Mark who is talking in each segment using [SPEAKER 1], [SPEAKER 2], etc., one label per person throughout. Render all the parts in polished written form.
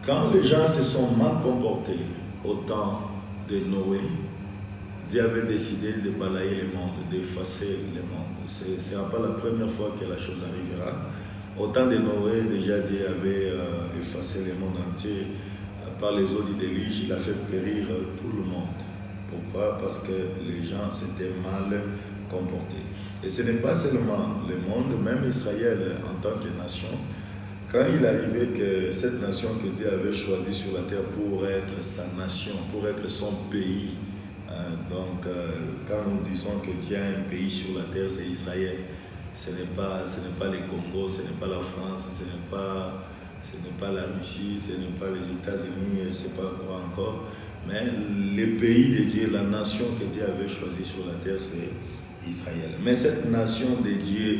[SPEAKER 1] Quand les gens se sont mal comportés au temps de Noé, Dieu avait décidé de balayer le monde, d'effacer le monde. Ce ne sera pas la première fois que la chose arrivera. Au temps de Noé, déjà Dieu avait effacé le monde entier par les eaux du déluge. Il a fait périr tout le monde. Pourquoi? Parce que les gens s'étaient mal comportés. Et ce n'est pas seulement le monde, même Israël en tant que nation. Quand il arrivait que cette nation que Dieu avait choisie sur la terre pour être sa nation, pour être son pays, quand nous disons que Dieu a un pays sur la terre, c'est Israël. Ce n'est pas les Congo, ce n'est pas la France, ce n'est pas la Russie, ce n'est pas les États-Unis, ce n'est pas quoi encore. Mais le pays de Dieu, la nation que Dieu avait choisie sur la terre, c'est Israël. Mais cette nation de Dieu,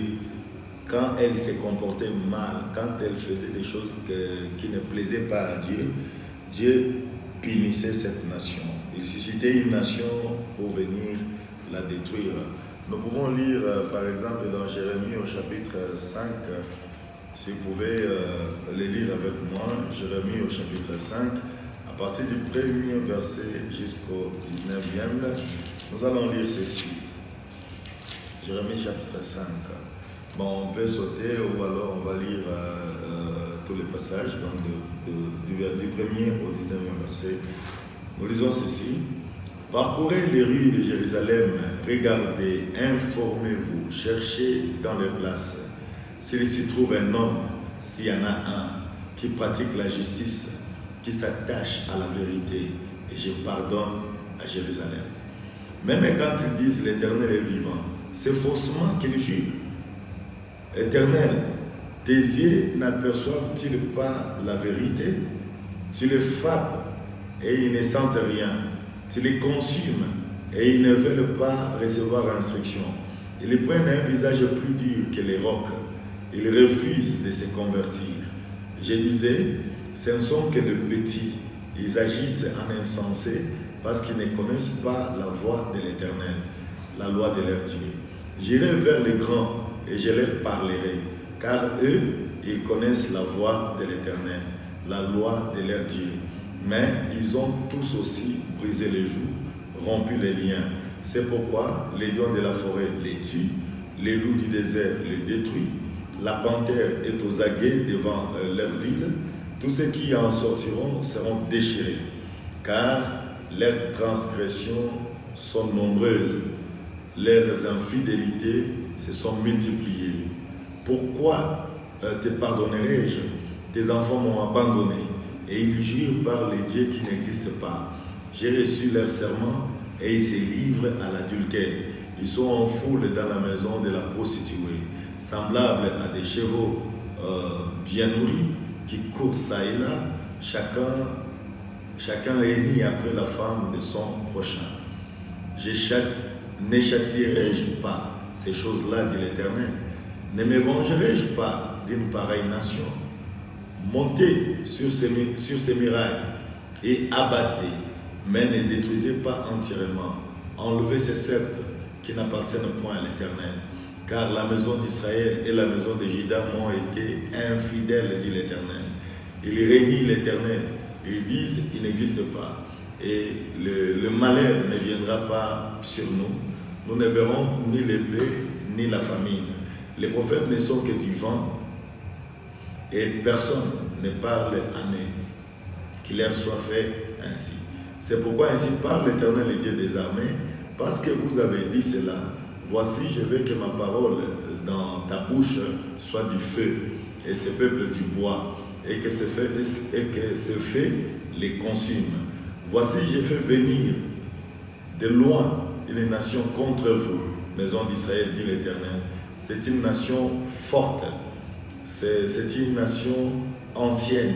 [SPEAKER 1] quand elle se comportait mal, quand elle faisait des choses qui ne plaisaient pas à Dieu, Dieu punissait cette nation. Il suscitait une nation pour venir la détruire. Nous pouvons lire par exemple dans Jérémie au chapitre 5, si vous pouvez le lire avec moi, Jérémie au chapitre 5, à partir du premier verset jusqu'au 19e, nous allons lire ceci. Jérémie chapitre 5. Bon, on peut sauter ou alors on va lire tous les passages, donc du premier au 19e verset. Nous lisons ceci. Parcourez les rues de Jérusalem, regardez, informez-vous, cherchez dans les places. S'il s'y trouve un homme, s'il y en a un, qui pratique la justice, qui s'attache à la vérité, et je pardonne à Jérusalem. Même quand ils disent l'Éternel est vivant, c'est faussement qu'ils jurent. Éternel, tes yeux n'aperçoivent-ils pas la vérité? Tu les frappes et ils ne sentent rien. Tu les consumes et ils ne veulent pas recevoir instruction. Ils prennent un visage plus dur que les rocs. Ils refusent de se convertir. Je disais, ce ne sont que les petits. Ils agissent en insensés parce qu'ils ne connaissent pas la voie de l'Éternel, la loi de leur Dieu. J'irai vers les grands et je leur parlerai, car eux, ils connaissent la voie de l'Éternel, la loi de leur Dieu. Mais ils ont tous aussi brisé les joues, rompu les liens. C'est pourquoi les lions de la forêt les tuent, les loups du désert les détruisent, la panthère est aux aguets devant leur ville. Tous ceux qui en sortiront seront déchirés, car leurs transgressions sont nombreuses, leurs infidélités se sont multipliées. Pourquoi te pardonnerai-je? Tes enfants m'ont abandonné et ils jurent par les dieux qui n'existent pas. J'ai reçu leur serment et ils se livrent à l'adultère. Ils sont en foule dans la maison de la prostituée, semblables à des chevaux bien nourris qui courent çà et là, chacun hennit après la femme de son prochain. Ne châtierai-je pas ces choses-là, dit l'Éternel? Ne me vengerai-je pas d'une pareille nation? Montez sur ces murailles et abattez, mais ne détruisez pas entièrement. Enlevez ces ceps qui n'appartiennent point à l'Éternel. Car la maison d'Israël et la maison de Juda m'ont été infidèles, dit l'Éternel. Ils renient l'Éternel. Ils disent, il n'existe pas. Et le malheur ne viendra pas sur nous. Nous ne verrons ni l'épée, ni la famine. Les prophètes ne sont que du vent, et personne ne parle à eux. Qu'il leur soit fait ainsi. C'est pourquoi ainsi parle l'Éternel, le Dieu des armées, parce que vous avez dit cela. Voici, je veux que ma parole dans ta bouche soit du feu, et ce peuple du bois, et que ce feu les consume. Voici, je fais venir de loin une nation contre vous, maison d'Israël, dit l'Éternel. C'est une nation forte, c'est une nation ancienne,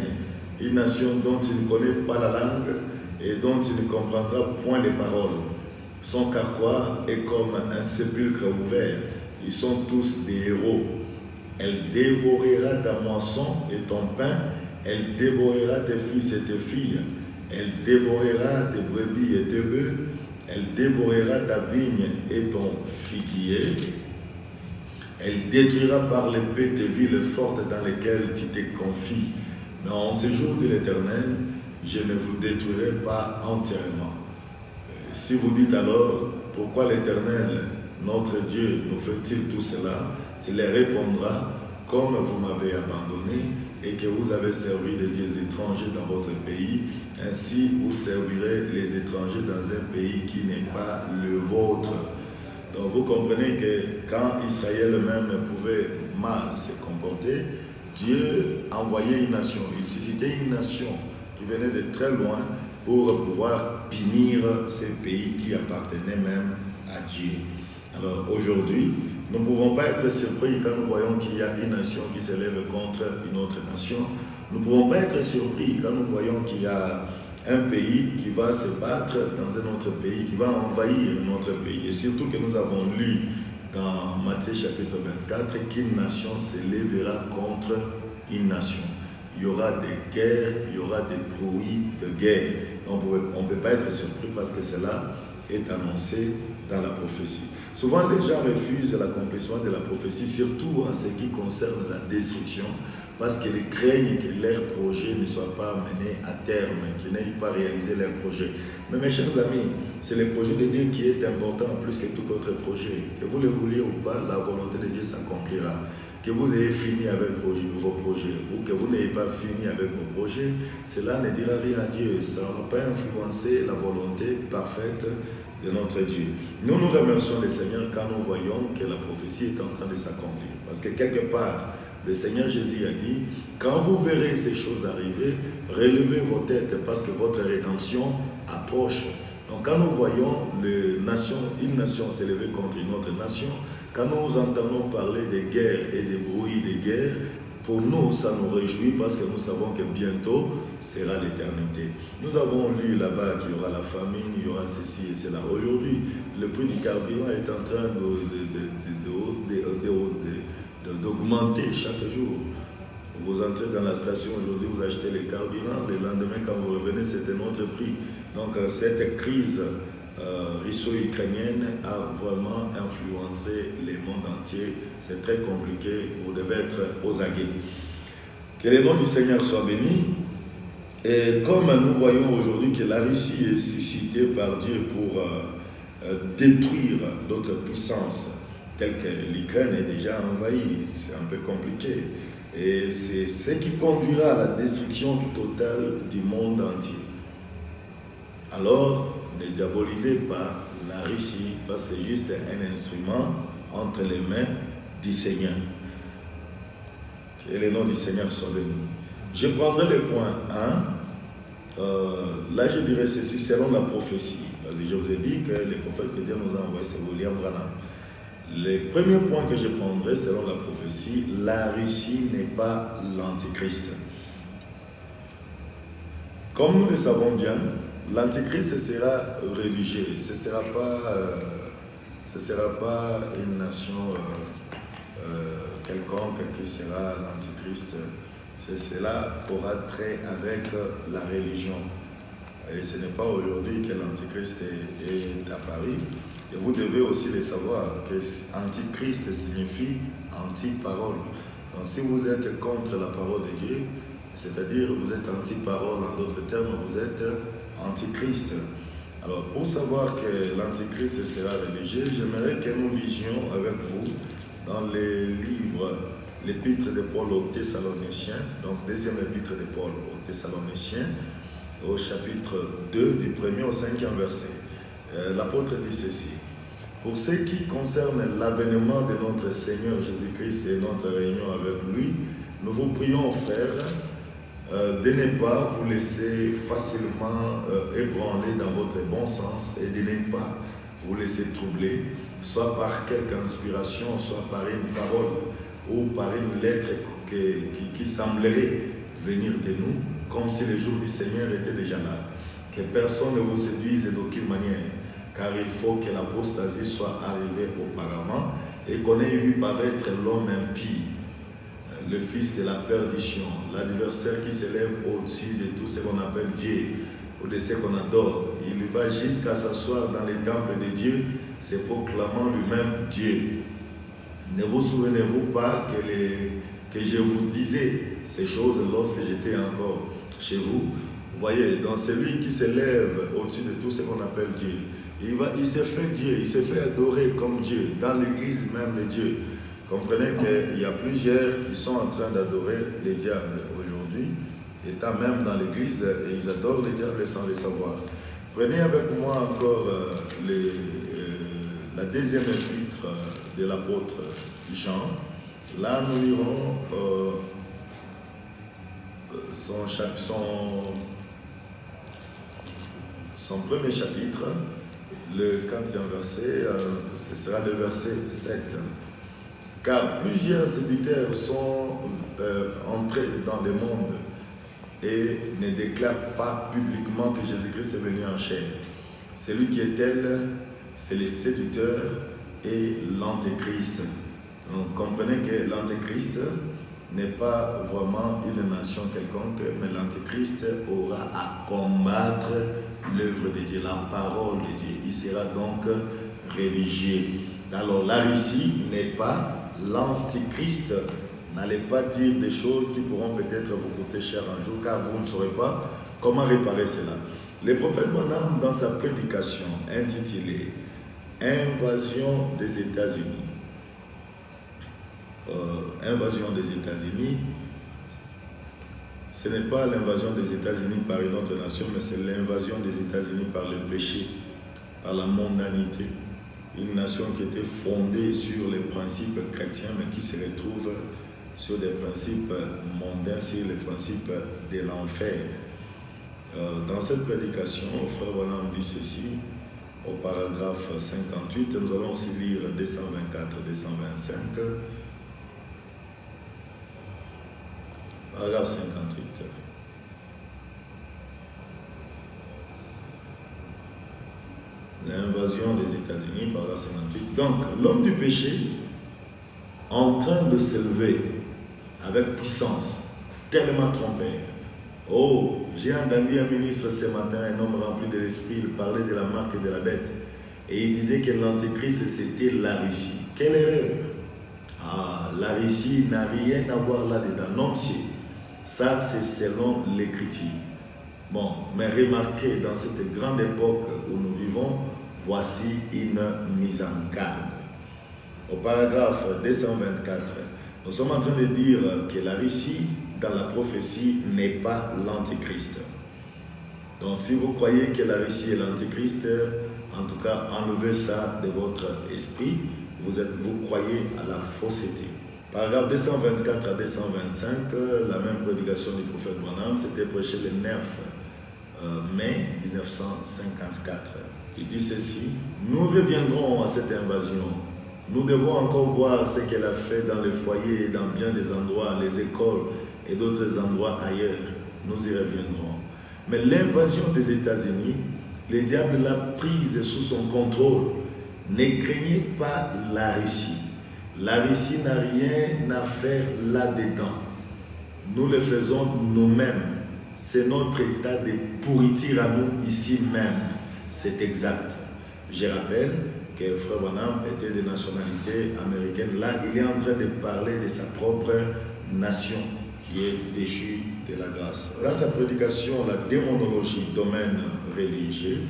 [SPEAKER 1] une nation dont tu ne connais pas la langue et dont tu ne comprendras point les paroles. Son carquois est comme un sépulcre ouvert. Ils sont tous des héros. Elle dévorera ta moisson et ton pain. Elle dévorera tes fils et tes filles. Elle dévorera tes brebis et tes bœufs. Elle dévorera ta vigne et ton figuier. Elle détruira par l'épée tes villes fortes dans lesquelles tu te confies. Mais en ce jour, dit l'Éternel, je ne vous détruirai pas entièrement. Si vous dites alors, pourquoi l'Éternel, notre Dieu, nous fait-il tout cela? Il leur répondra, comme vous m'avez abandonné et que vous avez servi des dieux étrangers dans votre pays, ainsi vous servirez les étrangers dans un pays qui n'est pas le vôtre. Donc vous comprenez que quand Israël même pouvait mal se comporter, Dieu envoyait une nation, il suscitait une nation qui venait de très loin pour pouvoir punir ces pays qui appartenaient même à Dieu. Alors aujourd'hui, nous ne pouvons pas être surpris quand nous voyons qu'il y a une nation qui s'élève contre une autre nation. Nous ne pouvons pas être surpris quand nous voyons qu'il y a un pays qui va se battre dans un autre pays, qui va envahir un autre pays. Et surtout que nous avons lu dans Matthieu chapitre 24 qu'une nation s'élèvera contre une nation. Il y aura des guerres, il y aura des bruits de guerre. On ne peut pas être surpris parce que cela est annoncé dans la prophétie. Souvent, les gens refusent l'accomplissement de la prophétie, surtout en ce qui concerne la destruction, parce qu'ils craignent que leur projet ne soit pas mené à terme, qu'ils n'aient pas réalisé leur projet. Mais mes chers amis, c'est le projet de Dieu qui est important plus que tout autre projet. Que vous le vouliez ou pas, la volonté de Dieu s'accomplira. Que vous ayez fini avec vos projets ou que vous n'ayez pas fini avec vos projets, cela ne dira rien à Dieu. Ça ne va pas influencer la volonté parfaite de notre Dieu. Nous nous remercions le Seigneur quand nous voyons que la prophétie est en train de s'accomplir. Parce que quelque part, le Seigneur Jésus a dit, quand vous verrez ces choses arriver, relevez vos têtes parce que votre rédemption approche. Donc quand nous voyons une nation s'élever contre une autre nation, quand nous entendons parler de guerres et des bruits de guerre, pour nous, ça nous réjouit parce que nous savons que bientôt sera l'éternité. Nous avons lu là-bas qu'il y aura la famine, il y aura ceci et cela. Aujourd'hui, le prix du carburant est en train d'augmenter chaque jour. Vous entrez dans la station aujourd'hui, vous achetez les carburants, le lendemain quand vous revenez, c'est un autre prix. Donc cette crise russo-ukrainienne a vraiment influencé le monde entier. C'est très compliqué, vous devez être aux aguets. Que le nom du Seigneur soit béni. Et comme nous voyons aujourd'hui que la Russie est suscitée par Dieu pour détruire d'autres puissances, telles que l'Ukraine est déjà envahie, c'est un peu compliqué. Et c'est ce qui conduira à la destruction totale du monde entier. Alors, ne diabolisez pas la Russie, parce que c'est juste un instrument entre les mains du Seigneur. Que le nom du Seigneur soit béni. Je prendrai le point 1. Là, je dirais ceci selon la prophétie. Parce que je vous ai dit que les prophètes que Dieu nous a envoyés, c'est William Branham. Le premier point que je prendrai selon la prophétie, la Russie n'est pas l'Antichrist. Comme nous le savons bien, l'Antichrist sera religieux, ce ne sera pas une nation quelconque qui sera l'Antichrist. Cela aura trait avec la religion. Et ce n'est pas aujourd'hui que l'Antichrist est apparu. Et vous devez aussi le savoir que Antichrist signifie anti-parole. Donc si vous êtes contre la parole de Dieu, c'est-à-dire vous êtes anti-parole, en d'autres termes, vous êtes Antichrist. Alors, pour savoir que l'Antichrist sera religieux, j'aimerais que nous lisions avec vous dans les livres, l'épître de Paul aux Thessaloniciens, donc deuxième épître de Paul aux Thessaloniciens, au chapitre 2, du 1er au 5e verset. L'apôtre dit ceci: pour ce qui concerne l'avènement de notre Seigneur Jésus-Christ et notre réunion avec lui, nous vous prions, frères, de ne pas vous laisser facilement ébranler dans votre bon sens et de ne pas vous laisser troubler, soit par quelque inspiration, soit par une parole ou par une lettre qui semblerait venir de nous, comme si le jour du Seigneur était déjà là. Que personne ne vous séduise d'aucune manière, car il faut que l'apostasie soit arrivée auparavant et qu'on ait vu paraître l'homme impie, le fils de la perdition, l'adversaire qui s'élève au-dessus de tout ce qu'on appelle Dieu ou de ce qu'on adore. Il va jusqu'à s'asseoir dans les temples de Dieu, se proclamant lui-même Dieu. Ne vous souvenez-vous pas que je vous disais ces choses lorsque j'étais encore chez vous. Vous voyez, dans celui qui s'élève au-dessus de tout ce qu'on appelle Dieu, il s'est fait Dieu, il s'est fait adorer comme Dieu, dans l'église même de Dieu. Comprenez qu'il y a plusieurs qui sont en train d'adorer les diables aujourd'hui, étant même dans l'église, et ils adorent les diables sans le savoir. Prenez avec moi encore la deuxième épître de l'apôtre Jean. Là, nous lirons son premier chapitre, le 40e verset, ce sera le verset 7. Car plusieurs séducteurs sont entrés dans le monde et ne déclarent pas publiquement que Jésus-Christ est venu en chair. Celui qui est tel, c'est le séducteur et l'antéchrist. Donc comprenez que l'antéchrist n'est pas vraiment une nation quelconque, mais l'antéchrist aura à combattre l'œuvre de Dieu, la parole de Dieu. Il sera donc religieux. Alors la Russie n'est pas l'antéchrist. N'allez pas dire des choses qui pourront peut-être vous coûter cher un jour, car vous ne saurez pas comment réparer cela. Le prophète Branham, dans sa prédication intitulée « Invasion des États-Unis », invasion des États-Unis, ce n'est pas l'invasion des États-Unis par une autre nation, mais c'est l'invasion des États-Unis par le péché, par la mondanité. Une nation qui était fondée sur les principes chrétiens, mais qui se retrouve sur des principes mondains, sur les principes de l'enfer. Dans cette prédication, frère Branham dit ceci, au paragraphe 58, nous allons aussi lire 224 et 225. Paragraphe 58. L'invasion des États-Unis, paragraphe 58. Donc, l'homme du péché, en train de s'élever avec puissance, tellement trompé. Oh, j'ai entendu un ministre ce matin, un homme rempli de l'esprit, il parlait de la marque de la bête. Et il disait que l'antéchrist, c'était la Russie. Quelle erreur! Ah, la Russie n'a rien à voir là-dedans. Non, monsieur. Ça, c'est selon l'écriture. Bon, mais remarquez, dans cette grande époque où nous vivons, voici une mise en garde. Au paragraphe 224, nous sommes en train de dire que la Russie, dans la prophétie, n'est pas l'antéchrist. Donc, si vous croyez que la Russie est l'antéchrist, en tout cas, enlevez ça de votre esprit. Vous croyez à la fausseté. Paragraphe 224 à 225, la même prédication du prophète Branham, c'était prêché le 9 mai 1954. Il dit ceci: nous reviendrons à cette invasion. Nous devons encore voir ce qu'elle a fait dans les foyers et dans bien des endroits, les écoles et d'autres endroits ailleurs. Nous y reviendrons. Mais l'invasion des États-Unis, le diable l'a prise sous son contrôle. Ne craignez pas la Russie. La Russie n'a rien à faire là-dedans. Nous le faisons nous-mêmes. C'est notre état de pourriture à nous ici même. C'est exact. Je rappelle que Frère Branham était de nationalité américaine. Là, il est en train de parler de sa propre nation qui est déchue de la grâce. Dans sa prédication, la démonologie, domaine religieux,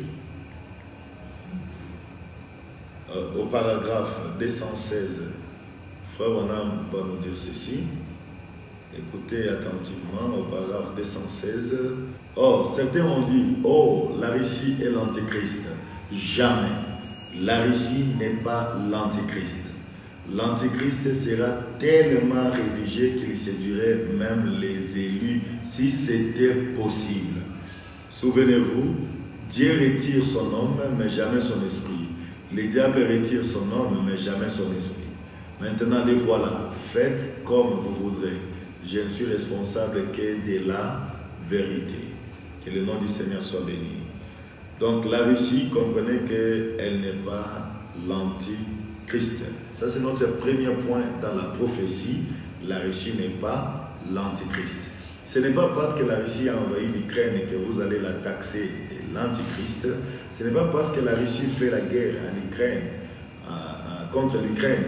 [SPEAKER 1] au paragraphe 216, Frère Branham va nous dire ceci. Écoutez attentivement au paragraphe 216. Or, certains ont dit, oh, la Russie est l'antéchrist. Jamais. La Russie n'est pas l'antéchrist. L'antéchrist sera tellement religieux qu'il séduirait même les élus si c'était possible. Souvenez-vous, Dieu retire son homme, mais jamais son esprit. Le diable retire son homme, mais jamais son esprit. Maintenant, les voilà. Faites comme vous voudrez. Je ne suis responsable que de la vérité. Que le nom du Seigneur soit béni. Donc la Russie, comprenez qu'elle n'est pas l'antichrist. Ça, c'est notre premier point dans la prophétie. La Russie n'est pas l'antichrist. Ce n'est pas parce que la Russie a envahi l'Ukraine que vous allez la taxer de l'antichrist. Ce n'est pas parce que la Russie fait la guerre à l'Ukraine, contre l'Ukraine,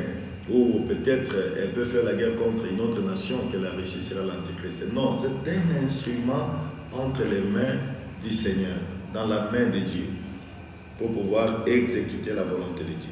[SPEAKER 1] Ou peut-être elle peut faire la guerre contre une autre nation qu'elle enrichissera l'Antichrist. Non, c'est un instrument entre les mains du Seigneur, dans la main de Dieu, pour pouvoir exécuter la volonté de Dieu.